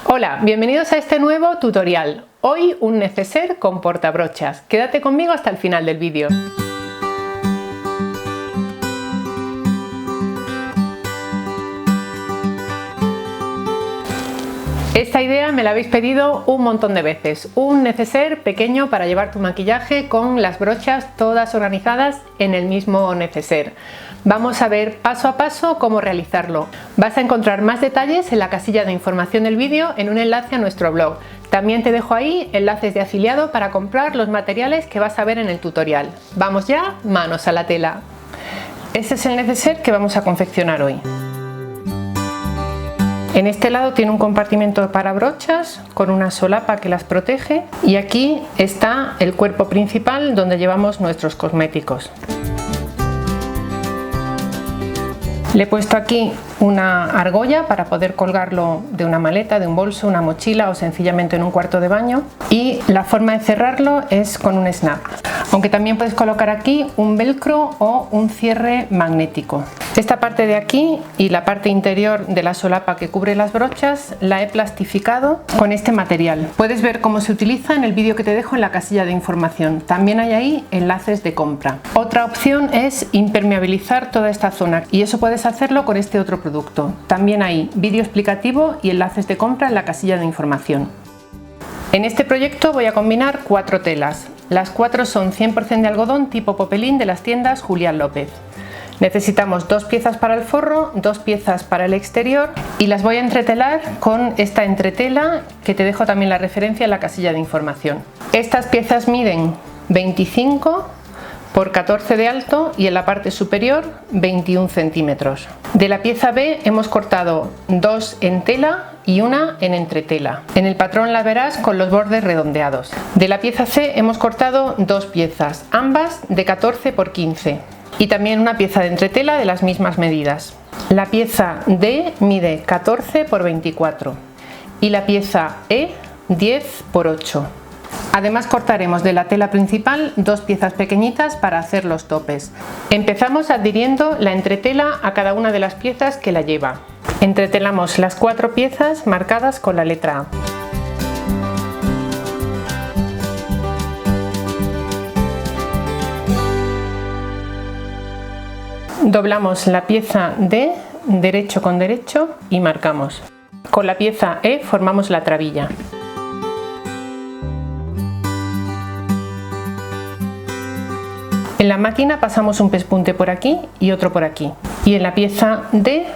Hola, bienvenidos a este nuevo tutorial. Hoy un neceser con portabrochas. Quédate conmigo hasta el final del vídeo. Esta idea me la habéis pedido un montón de veces. Un neceser pequeño para llevar tu maquillaje con las brochas todas organizadas en el mismo neceser. Vamos a ver paso a paso cómo realizarlo. Vas a encontrar más detalles en la casilla de información del vídeo en un enlace a nuestro blog. También te dejo ahí enlaces de afiliado para comprar los materiales que vas a ver en el tutorial. Vamos ya, manos a la tela. Este es el neceser que vamos a confeccionar hoy. En este lado tiene un compartimento para brochas con una solapa que las protege y aquí está el cuerpo principal donde llevamos nuestros cosméticos. Le he puesto aquí una argolla para poder colgarlo de una maleta, de un bolso, una mochila o sencillamente en un cuarto de baño, y la forma de cerrarlo es con un snap, aunque también puedes colocar aquí un velcro o un cierre magnético. Esta parte de aquí y la parte interior de la solapa que cubre las brochas la he plastificado con este material. Puedes ver cómo se utiliza en el vídeo que te dejo en la casilla de información. También hay ahí enlaces de compra. Otra opción es impermeabilizar toda esta zona y eso puedes hacerlo con este otro producto. También hay vídeo explicativo y enlaces de compra en la casilla de información. En este proyecto voy a combinar 4 telas. Las 4 son 100% de algodón tipo popelín de las tiendas Julián López. Necesitamos 2 piezas para el forro, 2 piezas para el exterior y las voy a entretelar con esta entretela que te dejo también la referencia en la casilla de información. Estas piezas miden 25 por 14 de alto y en la parte superior 21 centímetros. De la pieza B hemos cortado 2 en tela y una en entretela. En el patrón la verás con los bordes redondeados. De la pieza C hemos cortado 2 piezas, ambas de 14 por 15. Y también una pieza de entretela de las mismas medidas. La pieza D mide 14 por 24 y la pieza E 10 por 8. Además cortaremos de la tela principal 2 piezas pequeñitas para hacer los topes. Empezamos adhiriendo la entretela a cada una de las piezas que la lleva. Entretelamos las 4 piezas marcadas con la letra A. Doblamos la pieza D derecho con derecho y marcamos. Con la pieza E formamos la trabilla. En la máquina pasamos un pespunte por aquí y otro por aquí. Y en la pieza D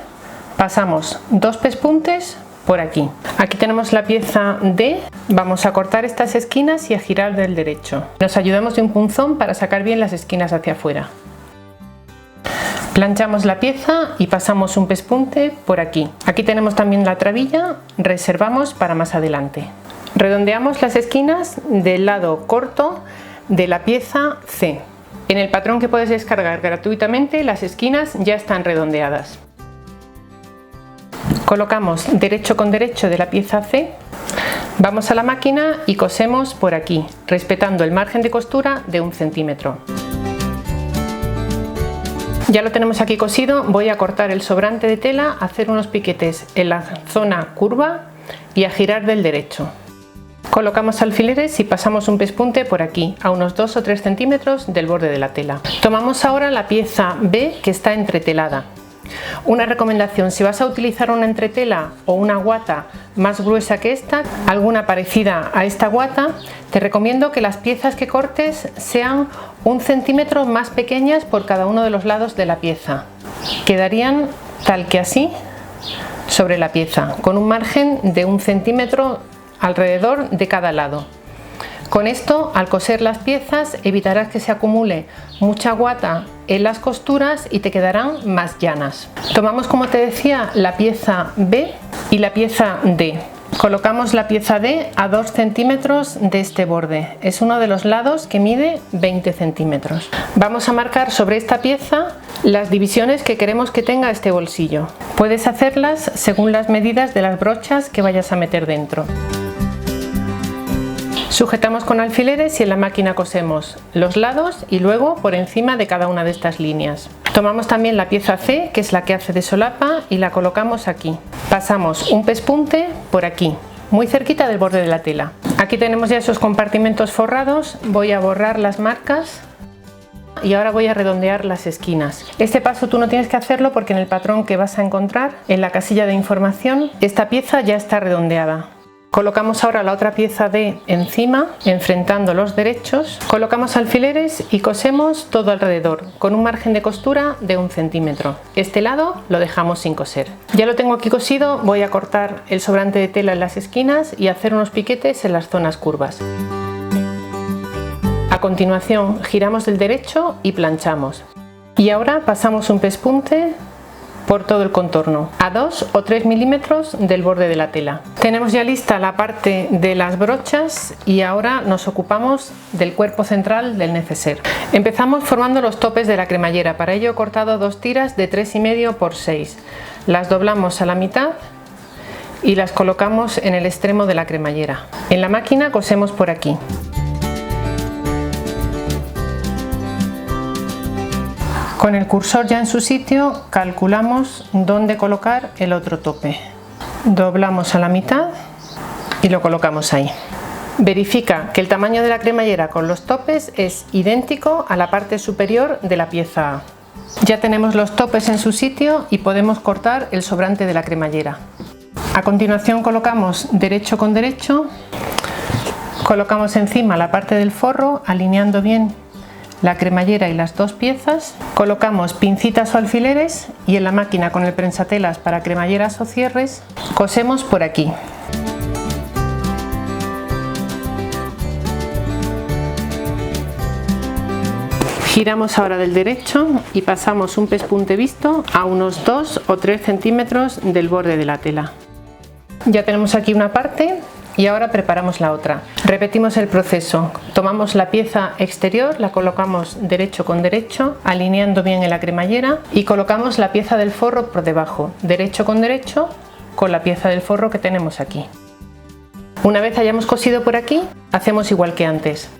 pasamos 2 pespuntes por aquí. Aquí tenemos la pieza D. Vamos a cortar estas esquinas y a girar del derecho. Nos ayudamos de un punzón para sacar bien las esquinas hacia afuera. Planchamos la pieza y pasamos un pespunte por aquí. Aquí tenemos también la trabilla, reservamos para más adelante. Redondeamos las esquinas del lado corto de la pieza C. En el patrón que puedes descargar gratuitamente, las esquinas ya están redondeadas. Colocamos derecho con derecho de la pieza C. Vamos a la máquina y cosemos por aquí, respetando el margen de costura de 1 centímetro. Ya lo tenemos aquí cosido, voy a cortar el sobrante de tela, hacer unos piquetes en la zona curva y a girar del derecho. Colocamos alfileres y pasamos un pespunte por aquí, a unos 2 o 3 centímetros del borde de la tela. Tomamos ahora la pieza B que está entretelada. Una recomendación, si vas a utilizar una entretela o una guata más gruesa que esta, alguna parecida a esta guata, te recomiendo que las piezas que cortes sean 1 centímetro más pequeñas por cada uno de los lados de la pieza. Quedarían tal que así sobre la pieza, con un margen de 1 centímetro alrededor de cada lado. Con esto, al coser las piezas, evitarás que se acumule mucha guata en las costuras y te quedarán más llanas. Tomamos, como te decía, la pieza B y la pieza D. Colocamos la pieza D a 2 centímetros de este borde. Es uno de los lados que mide 20 centímetros. Vamos a marcar sobre esta pieza las divisiones que queremos que tenga este bolsillo. Puedes hacerlas según las medidas de las brochas que vayas a meter dentro. Sujetamos con alfileres y en la máquina cosemos los lados y luego por encima de cada una de estas líneas. Tomamos también la pieza C, que es la que hace de solapa, y la colocamos aquí. Pasamos un pespunte por aquí muy cerquita del borde de la tela. Aquí tenemos ya esos compartimentos forrados, voy a borrar las marcas y ahora voy a redondear las esquinas. Este paso tú no tienes que hacerlo porque en el patrón que vas a encontrar en la casilla de información esta pieza ya está redondeada. Colocamos ahora la otra pieza de encima, enfrentando los derechos, colocamos alfileres y cosemos todo alrededor con un margen de costura de 1 centímetro. Este lado lo dejamos sin coser. Ya lo tengo aquí cosido, voy a cortar el sobrante de tela en las esquinas y hacer unos piquetes en las zonas curvas. A continuación giramos del derecho y planchamos. Y ahora pasamos un pespunte por todo el contorno, a 2 o 3 milímetros del borde de la tela. Tenemos ya lista la parte de las brochas y ahora nos ocupamos del cuerpo central del neceser. Empezamos formando los topes de la cremallera. Para ello he cortado 2 tiras de 3,5 por 6. Las doblamos a la mitad y las colocamos en el extremo de la cremallera. En la máquina cosemos por aquí. Con el cursor ya en su sitio calculamos dónde colocar el otro tope. Doblamos a la mitad y lo colocamos ahí. Verifica que el tamaño de la cremallera con los topes es idéntico a la parte superior de la pieza A. Ya tenemos los topes en su sitio y podemos cortar el sobrante de la cremallera. A continuación colocamos derecho con derecho, colocamos encima la parte del forro alineando bien la cremallera y las 2 piezas, colocamos pincitas o alfileres y en la máquina con el prensatelas para cremalleras o cierres cosemos por aquí. Giramos ahora del derecho y pasamos un pespunte visto a unos 2 o 3 centímetros del borde de la tela. Ya tenemos aquí una parte y ahora preparamos la otra. Repetimos el proceso. Tomamos la pieza exterior, la colocamos derecho con derecho, alineando bien en la cremallera y colocamos la pieza del forro por debajo, derecho con derecho, con la pieza del forro que tenemos aquí. Una vez hayamos cosido por aquí, hacemos igual que antes.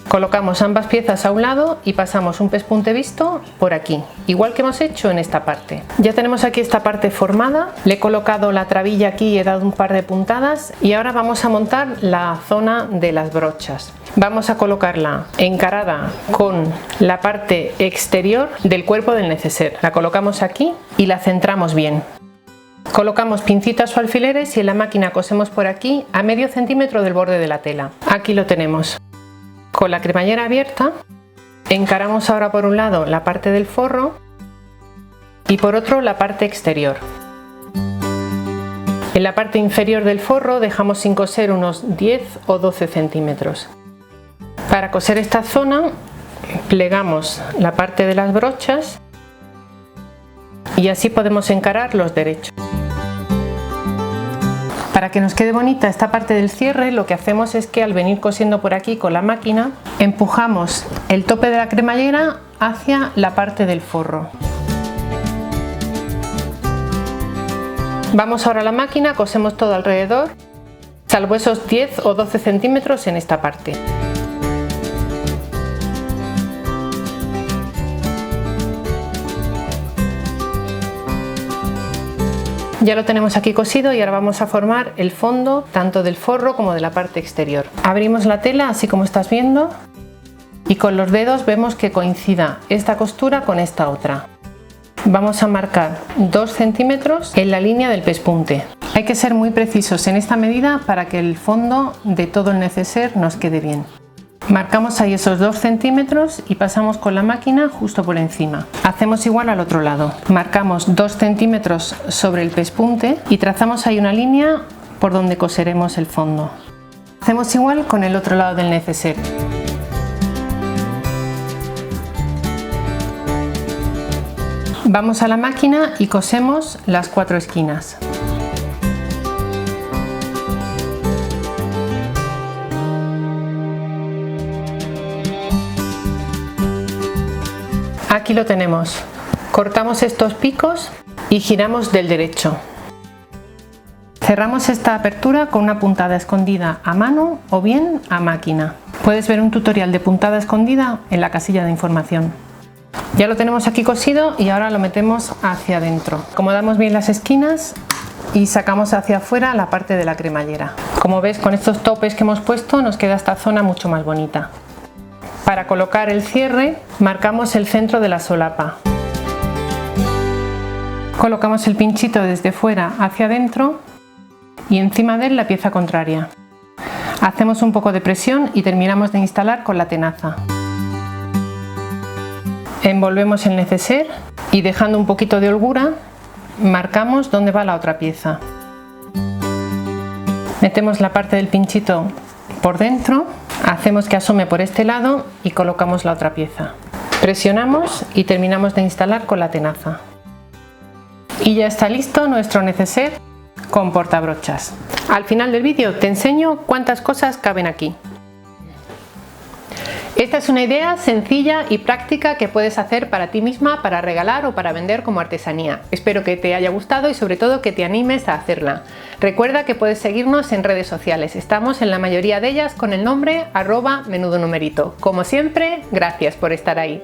Colocamos ambas piezas a un lado y pasamos un pespunte visto por aquí, igual que hemos hecho en esta parte. Ya tenemos aquí esta parte formada, le he colocado la trabilla aquí y he dado un par de puntadas y ahora vamos a montar la zona de las brochas. Vamos a colocarla encarada con la parte exterior del cuerpo del neceser. La colocamos aquí y la centramos bien. Colocamos pincitas o alfileres y en la máquina cosemos por aquí a medio centímetro del borde de la tela. Aquí lo tenemos. Con la cremallera abierta, encaramos ahora por un lado la parte del forro y por otro la parte exterior. En la parte inferior del forro dejamos sin coser unos 10 o 12 centímetros. Para coser esta zona, plegamos la parte de las brochas y así podemos encarar los derechos. Para que nos quede bonita esta parte del cierre, lo que hacemos es que al venir cosiendo por aquí con la máquina, empujamos el tope de la cremallera hacia la parte del forro. Vamos ahora a la máquina, cosemos todo alrededor, salvo esos 10 o 12 centímetros en esta parte. Ya lo tenemos aquí cosido y ahora vamos a formar el fondo tanto del forro como de la parte exterior. Abrimos la tela así como estás viendo y con los dedos vemos que coincida esta costura con esta otra. Vamos a marcar 2 centímetros en la línea del pespunte. Hay que ser muy precisos en esta medida para que el fondo de todo el neceser nos quede bien. Marcamos ahí esos 2 centímetros y pasamos con la máquina justo por encima. Hacemos igual al otro lado. Marcamos 2 centímetros sobre el pespunte y trazamos ahí una línea por donde coseremos el fondo. Hacemos igual con el otro lado del neceser. Vamos a la máquina y cosemos las 4 esquinas. Aquí lo tenemos. Cortamos estos picos y giramos del derecho. Cerramos esta apertura con una puntada escondida a mano o bien a máquina. Puedes ver un tutorial de puntada escondida en la casilla de información. Ya lo tenemos aquí cosido y ahora lo metemos hacia adentro. Acomodamos bien las esquinas y sacamos hacia afuera la parte de la cremallera. Como ves, con estos topes que hemos puesto nos queda esta zona mucho más bonita. Para colocar el cierre marcamos el centro de la solapa. Colocamos el pinchito desde fuera hacia adentro y encima de él la pieza contraria. Hacemos un poco de presión y terminamos de instalar con la tenaza. Envolvemos el neceser y dejando un poquito de holgura marcamos dónde va la otra pieza. Metemos la parte del pinchito por dentro, hacemos que asome por este lado y colocamos la otra pieza. Presionamos y terminamos de instalar con la tenaza. Y ya está listo nuestro neceser con portabrochas. Al final del vídeo te enseño cuántas cosas caben aquí. Esta es una idea sencilla y práctica que puedes hacer para ti misma, para regalar o para vender como artesanía. Espero que te haya gustado y sobre todo que te animes a hacerla. Recuerda que puedes seguirnos en redes sociales. Estamos en la mayoría de ellas con el nombre @menudonumerito. Como siempre, gracias por estar ahí.